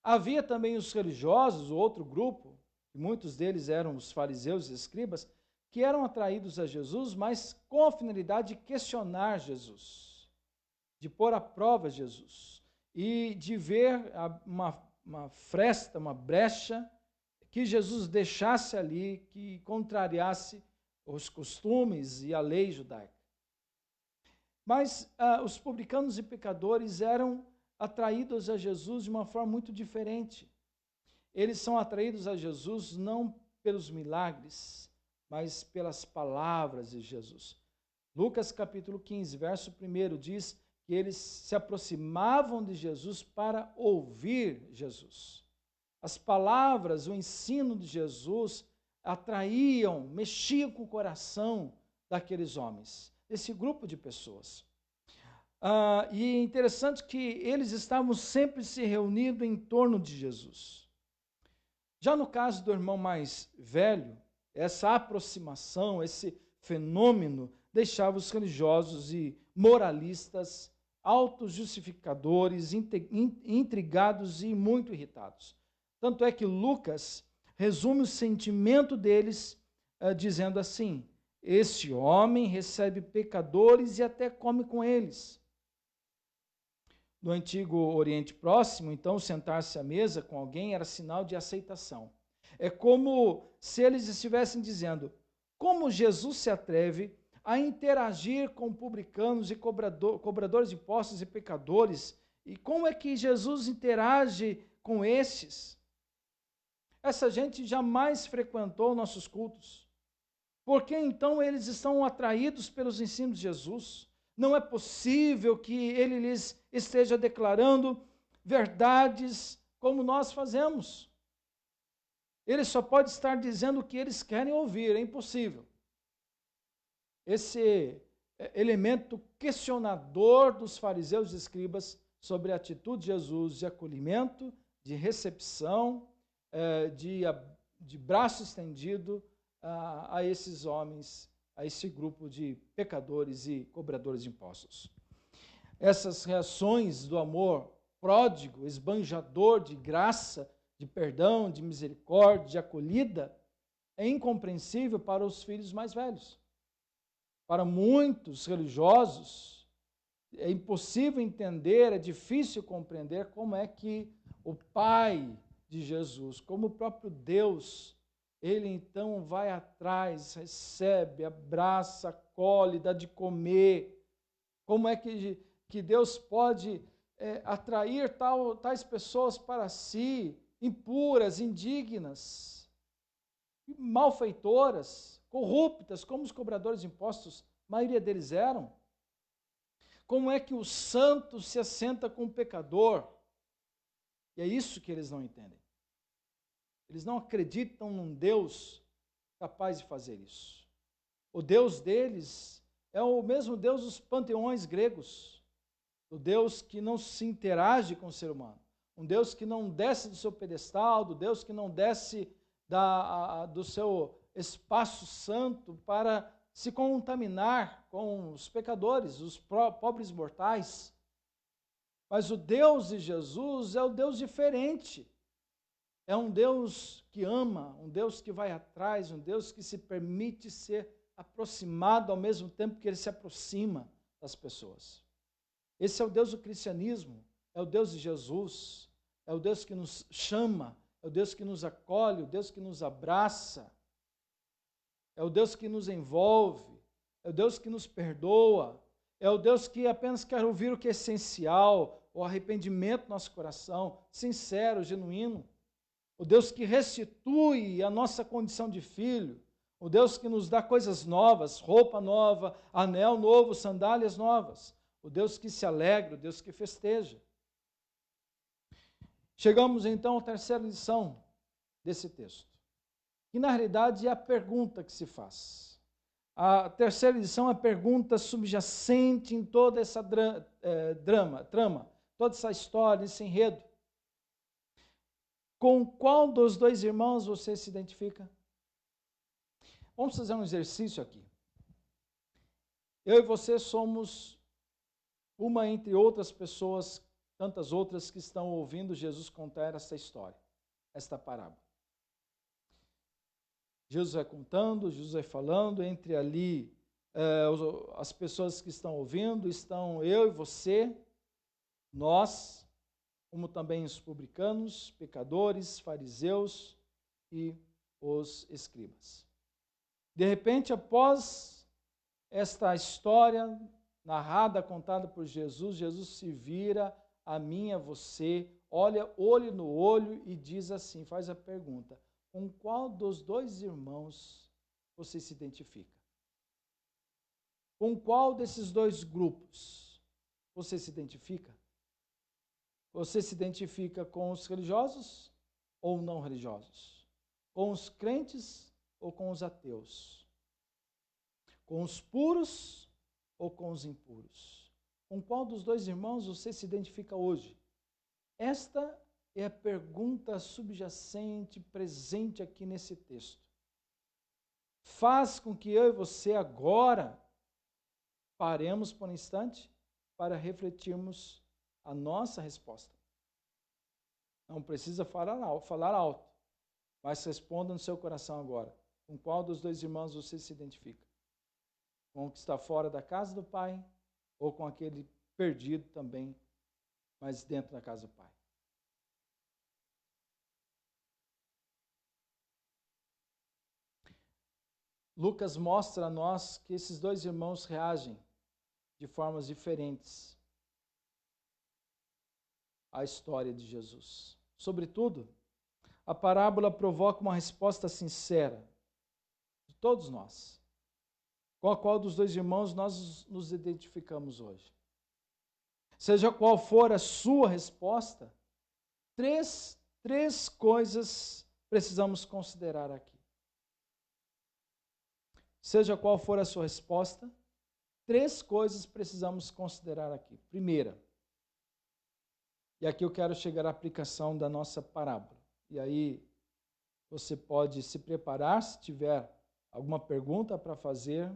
Havia também os religiosos, o outro grupo, e muitos deles eram os fariseus e escribas, que eram atraídos a Jesus, mas com a finalidade de questionar Jesus, de pôr à prova Jesus, e de ver uma fresta, uma brecha, que Jesus deixasse ali, que contrariasse os costumes e a lei judaica. Mas os publicanos e pecadores eram atraídos a Jesus de uma forma muito diferente. Eles são atraídos a Jesus não pelos milagres, mas pelas palavras de Jesus. Lucas capítulo 15, verso 1 diz que eles se aproximavam de Jesus para ouvir Jesus. As palavras, o ensino de Jesus atraíam, mexiam com o coração daqueles homens, desse grupo de pessoas. E é interessante que eles estavam sempre se reunindo em torno de Jesus. Já no caso do irmão mais velho, essa aproximação, esse fenômeno, deixava os religiosos e moralistas autojustificadores, intrigados e muito irritados. Tanto é que Lucas resume o sentimento deles dizendo assim: este homem recebe pecadores e até come com eles. No antigo Oriente Próximo, então, sentar-se à mesa com alguém era sinal de aceitação. É como se eles estivessem dizendo: como Jesus se atreve a interagir com publicanos e cobradores de impostos e pecadores? E como é que Jesus interage com esses? Essa gente jamais frequentou nossos cultos. Por que então eles estão atraídos pelos ensinos de Jesus? Não é possível que ele lhes esteja declarando verdades como nós fazemos. Ele só pode estar dizendo o que eles querem ouvir, é impossível. Esse elemento questionador dos fariseus e escribas sobre a atitude de Jesus de acolhimento, de recepção, de braço estendido a esses homens, a esse grupo de pecadores e cobradores de impostos. Essas reações do amor pródigo, esbanjador de graça, de perdão, de misericórdia, de acolhida, é incompreensível para os filhos mais velhos. Para muitos religiosos, é impossível entender, é difícil compreender como é que o Pai de Jesus, como o próprio Deus, ele então vai atrás, recebe, abraça, acolhe, dá de comer. Como é que Deus pode atrair tais pessoas para si, impuras, indignas, malfeitoras, corruptas, como os cobradores de impostos, a maioria deles eram? Como é que o santo se assenta com o pecador? E é isso que eles não entendem. Eles não acreditam num Deus capaz de fazer isso. O Deus deles é o mesmo Deus dos panteões gregos, o Deus que não se interage com o ser humano, um Deus que não desce do seu pedestal, do Deus que não desce do seu espaço santo para se contaminar com os pecadores, os pobres mortais. Mas o Deus de Jesus é um Deus diferente. É um Deus que ama, um Deus que vai atrás, um Deus que se permite ser aproximado ao mesmo tempo que ele se aproxima das pessoas. Esse é o Deus do cristianismo, é o Deus de Jesus, é o Deus que nos chama, é o Deus que nos acolhe, o Deus que nos abraça, é o Deus que nos envolve, é o Deus que nos perdoa, é o Deus que apenas quer ouvir o que é essencial, o arrependimento do nosso coração, sincero, genuíno. O Deus que restitui a nossa condição de filho, O Deus que nos dá coisas novas, roupa nova, anel novo, sandálias novas. O Deus que se alegra, o Deus que festeja. Chegamos então à terceira lição desse texto, que na realidade é a pergunta que se faz. A terceira lição é a pergunta subjacente em toda essa trama, toda essa história, esse enredo. Com qual dos dois irmãos você se identifica? Vamos fazer um exercício aqui. Eu e você somos uma entre outras pessoas, tantas outras que estão ouvindo Jesus contar essa história, esta parábola. Jesus vai contando, Jesus vai falando, entre ali as pessoas que estão ouvindo, estão eu e você, nós, como também os publicanos, pecadores, fariseus e os escribas. De repente, após esta história narrada, contada por Jesus, Jesus se vira a mim, a você, olha olho no olho e diz assim, faz a pergunta: com qual dos dois irmãos você se identifica? Com qual desses dois grupos você se identifica? Você se identifica com os religiosos ou não religiosos? Com os crentes ou com os ateus? Com os puros ou com os impuros? Com qual dos dois irmãos você se identifica hoje? Esta é a pergunta subjacente, presente aqui nesse texto. Faz com que eu e você agora paremos por um instante para refletirmos a nossa resposta. Não precisa falar alto, mas responda no seu coração agora. Com qual dos dois irmãos você se identifica? Com o que está fora da casa do Pai ou com aquele perdido também, mas dentro da casa do Pai? Lucas mostra a nós que esses dois irmãos reagem de formas diferentes à história de Jesus. Sobretudo, a parábola provoca uma resposta sincera de todos nós. Com a qual dos dois irmãos nós nos identificamos hoje? Seja qual for a sua resposta, três coisas precisamos considerar aqui. Seja qual for a sua resposta, três coisas precisamos considerar aqui. Primeira, e aqui eu quero chegar à aplicação da nossa parábola. E aí você pode se preparar, se tiver alguma pergunta para fazer,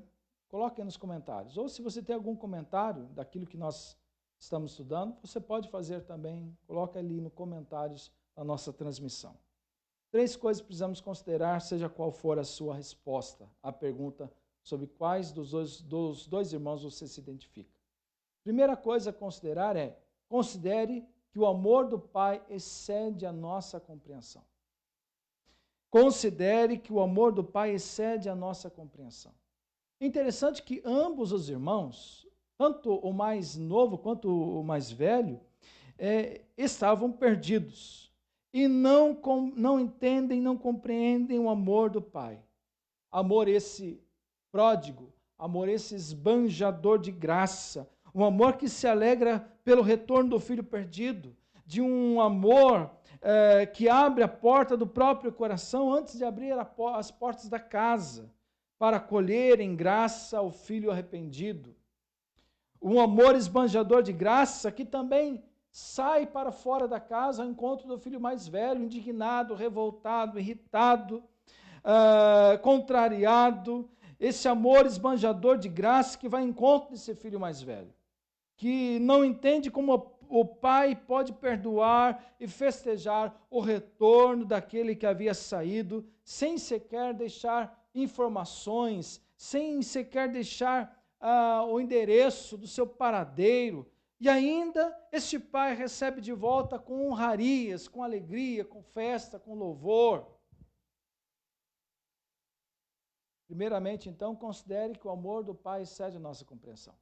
coloque aí nos comentários. Ou se você tem algum comentário daquilo que nós estamos estudando, você pode fazer também, coloque ali nos comentários da nossa transmissão. Três coisas precisamos considerar, seja qual for a sua resposta à pergunta sobre quais dos dois irmãos você se identifica. Primeira coisa a considerar é, considere que o amor do Pai excede a nossa compreensão. Considere que o amor do Pai excede a nossa compreensão. É interessante que ambos os irmãos, tanto o mais novo quanto o mais velho, estavam perdidos e não entendem, não compreendem o amor do Pai. Amor esse pródigo, amor esse esbanjador de graça, um amor que se alegra pelo retorno do filho perdido, de um amor que abre a porta do próprio coração antes de abrir as portas da casa, para acolher em graça o filho arrependido. Um amor esbanjador de graça que também sai para fora da casa ao encontro do filho mais velho, indignado, revoltado, irritado, contrariado. Esse amor esbanjador de graça que vai ao encontro desse filho mais velho, que não entende como o pai pode perdoar e festejar o retorno daquele que havia saído, sem sequer deixar informações, sem sequer deixar o endereço do seu paradeiro. E ainda este pai recebe de volta com honrarias, com alegria, com festa, com louvor. Primeiramente, então, considere que o amor do Pai excede a nossa compreensão.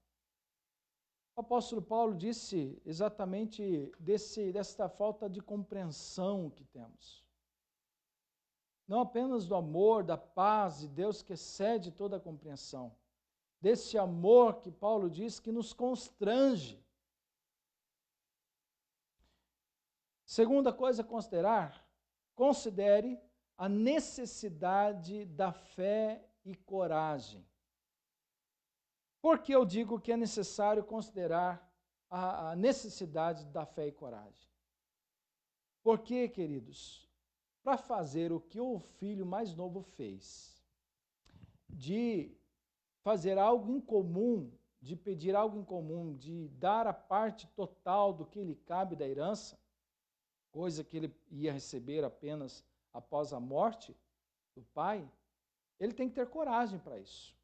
O apóstolo Paulo disse exatamente desta falta de compreensão que temos. não apenas do amor, da paz de Deus que excede toda a compreensão, desse amor que Paulo diz que nos constrange. Segunda coisa a considerar, considere a necessidade da fé e coragem. Por que eu digo que é necessário considerar a necessidade da fé e coragem? Porque, queridos, para fazer o que o filho mais novo fez, de fazer algo incomum, de pedir algo incomum, de dar a parte total do que lhe cabe da herança, coisa que ele ia receber apenas após a morte do pai, ele tem que ter coragem para isso.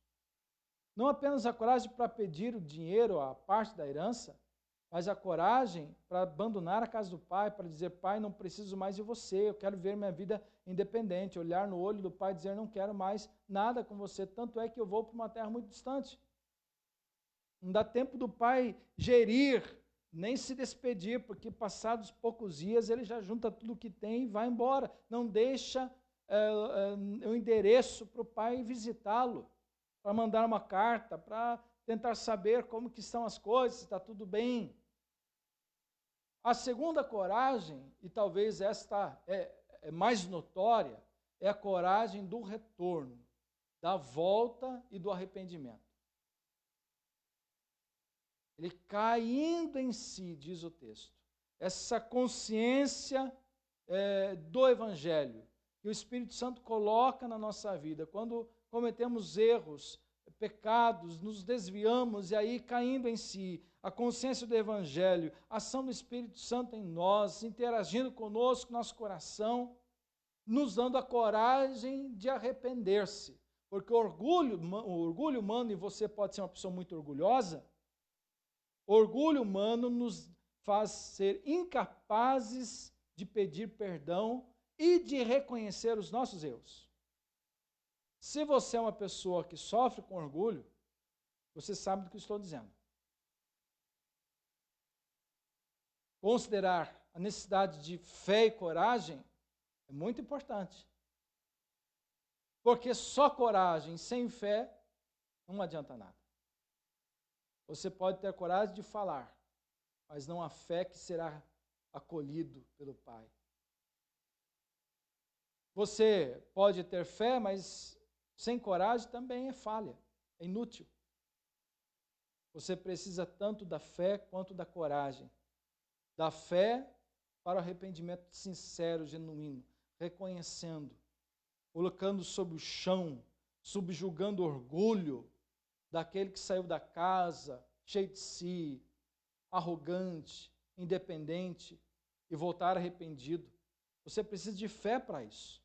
Não apenas a coragem para pedir o dinheiro, a parte da herança, mas a coragem para abandonar a casa do pai, para dizer, pai, não preciso mais de você, eu quero ver minha vida independente, olhar no olho do pai e dizer, não quero mais nada com você, tanto é que eu vou para uma terra muito distante. Não dá tempo do pai gerir, nem se despedir, porque passados poucos dias ele já junta tudo o que tem e vai embora. Não deixa o endereço para o pai visitá-lo, para mandar uma carta, para tentar saber como que estão as coisas, se está tudo bem. A segunda coragem, e talvez esta é mais notória, é a coragem do retorno, da volta e do arrependimento. Ele caindo em si, diz o texto, essa consciência do Evangelho, que o Espírito Santo coloca na nossa vida, quando cometemos erros, pecados, nos desviamos, e aí caindo em si, a consciência do Evangelho, a ação do Espírito Santo em nós, interagindo conosco, nosso coração, nos dando a coragem de arrepender-se, porque o orgulho humano, e você pode ser uma pessoa muito orgulhosa, o orgulho humano nos faz ser incapazes de pedir perdão e de reconhecer os nossos erros. Se você é uma pessoa que sofre com orgulho, você sabe do que estou dizendo. Considerar a necessidade de fé e coragem é muito importante. Porque só coragem sem fé não adianta nada. Você pode ter a coragem de falar, mas não a fé que será acolhido pelo Pai. Você pode ter fé, mas sem coragem também é falha, é inútil. Você precisa tanto da fé quanto da coragem. Da fé para o arrependimento sincero, genuíno, reconhecendo, colocando sob o chão, subjugando o orgulho daquele que saiu da casa, cheio de si, arrogante, independente, e voltar arrependido. Você precisa de fé para isso.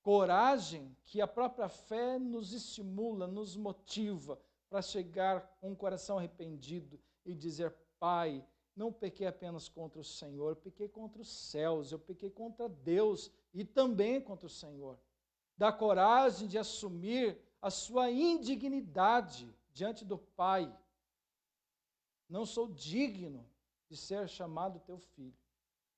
Coragem que a própria fé nos estimula, nos motiva para chegar com o coração arrependido e dizer, Pai, não pequei apenas contra o Senhor, eu pequei contra os céus, eu pequei contra Deus e também contra o Senhor. Da coragem de assumir a sua indignidade diante do Pai. Não sou digno de ser chamado teu filho.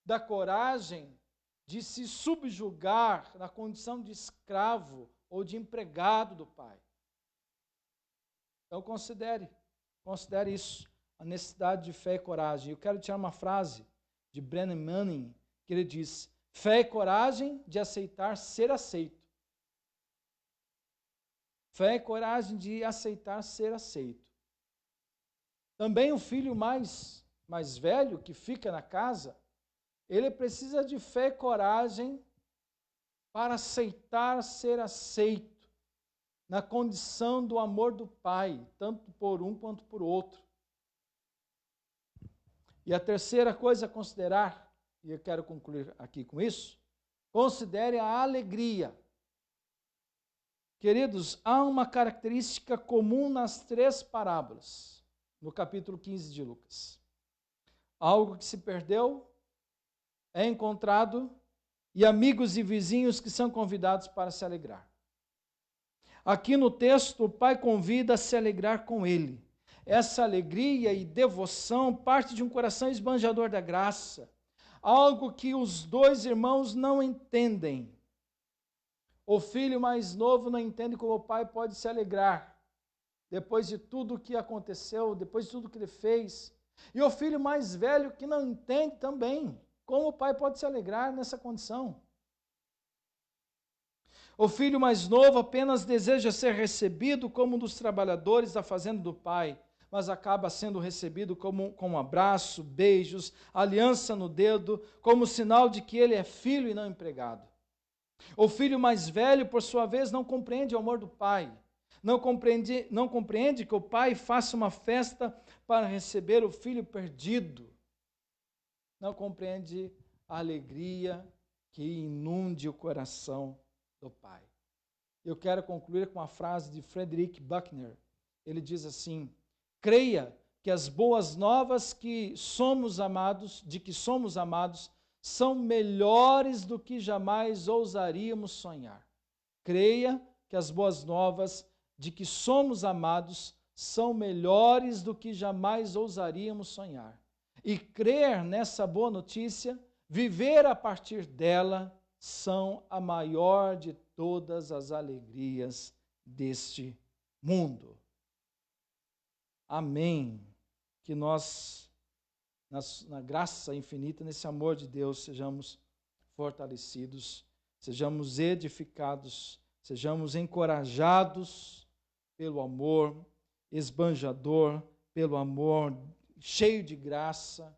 Da coragem de se subjugar na condição de escravo ou de empregado do Pai. Então considere isso, a necessidade de fé e coragem. Eu quero tirar uma frase de Brennan Manning, que ele diz, fé e coragem de aceitar ser aceito. Fé e coragem de aceitar ser aceito. Também o filho mais velho que fica na casa, ele precisa de fé e coragem para aceitar ser aceito na condição do amor do Pai, tanto por um quanto por outro. E a terceira coisa a considerar, e eu quero concluir aqui com isso, considere a alegria. Queridos, há uma característica comum nas três parábolas, no capítulo 15 de Lucas. Algo que se perdeu, é encontrado, e amigos e vizinhos que são convidados para se alegrar. Aqui no texto, o pai convida a se alegrar com ele. Essa alegria e devoção parte de um coração esbanjador da graça. algo que os dois irmãos não entendem. O filho mais novo não entende como o pai pode se alegrar depois de tudo que aconteceu, depois de tudo que ele fez. E o filho mais velho que não entende também como o pai pode se alegrar nessa condição. O filho mais novo apenas deseja ser recebido como um dos trabalhadores da fazenda do pai, mas acaba sendo recebido com um abraço, beijos, aliança no dedo, como sinal de que ele é filho e não empregado. O filho mais velho, por sua vez, não compreende o amor do pai. Não compreende que o pai faça uma festa para receber o filho perdido. Não compreende a alegria que inunde o coração do pai. Eu quero concluir com a frase de Frederick Buechner. Ele diz assim: creia que as boas novas de que somos amados, são melhores do que jamais ousaríamos sonhar. Creia que as boas novas de que somos amados são melhores do que jamais ousaríamos sonhar. E crer nessa boa notícia, viver a partir dela, são a maior de todas as alegrias deste mundo. Amém. Que nós, na graça infinita, nesse amor de Deus, sejamos fortalecidos, sejamos edificados, sejamos encorajados pelo amor esbanjador, pelo amor cheio de graça,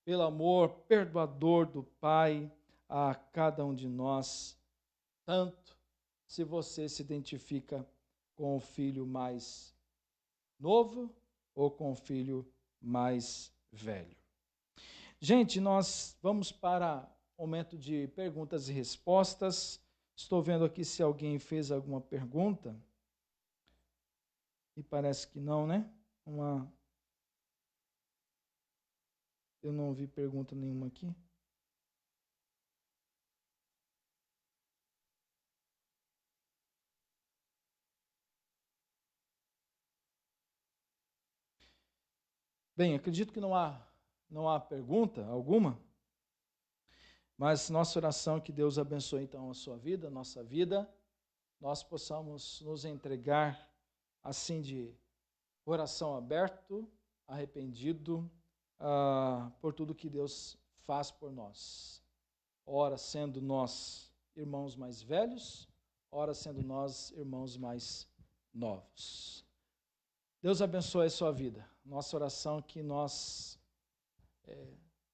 pelo amor perdoador do Pai a cada um de nós, tanto se você se identifica com o filho mais novo ou com o filho mais velho. Gente, nós vamos para o momento de perguntas e respostas. Estou vendo aqui se alguém fez alguma pergunta. E parece que não, né? Eu não vi pergunta nenhuma aqui. Bem, acredito que não há pergunta alguma, mas nossa oração é que Deus abençoe então a sua vida, a nossa vida, nós possamos nos entregar assim de coração aberto, arrependido, por tudo que Deus faz por nós. Ora sendo nós irmãos mais velhos, ora sendo nós irmãos mais novos. Deus abençoe a sua vida. Nossa oração é que nós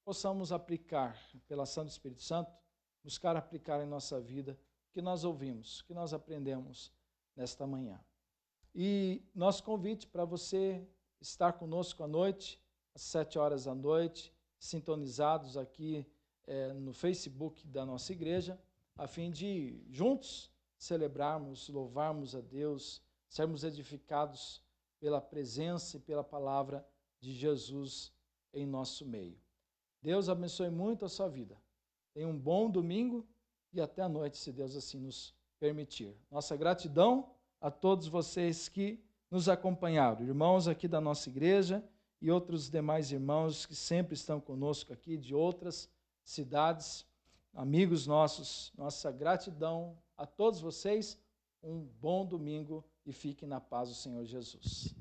possamos aplicar, pela ação do Espírito Santo, buscar aplicar em nossa vida o que nós ouvimos, o que nós aprendemos nesta manhã. E nosso convite para você estar conosco à noite, às 7 horas da noite, sintonizados aqui no Facebook da nossa igreja, a fim de juntos celebrarmos, louvarmos a Deus, sermos edificados pela presença e pela palavra de Jesus em nosso meio. Deus abençoe muito a sua vida. Tenha um bom domingo e até a noite, se Deus assim nos permitir. Nossa gratidão a todos vocês que nos acompanharam, irmãos aqui da nossa igreja e outros demais irmãos que sempre estão conosco aqui de outras cidades, amigos nossos. Nossa gratidão a todos vocês. Um bom domingo e fiquem na paz do Senhor Jesus.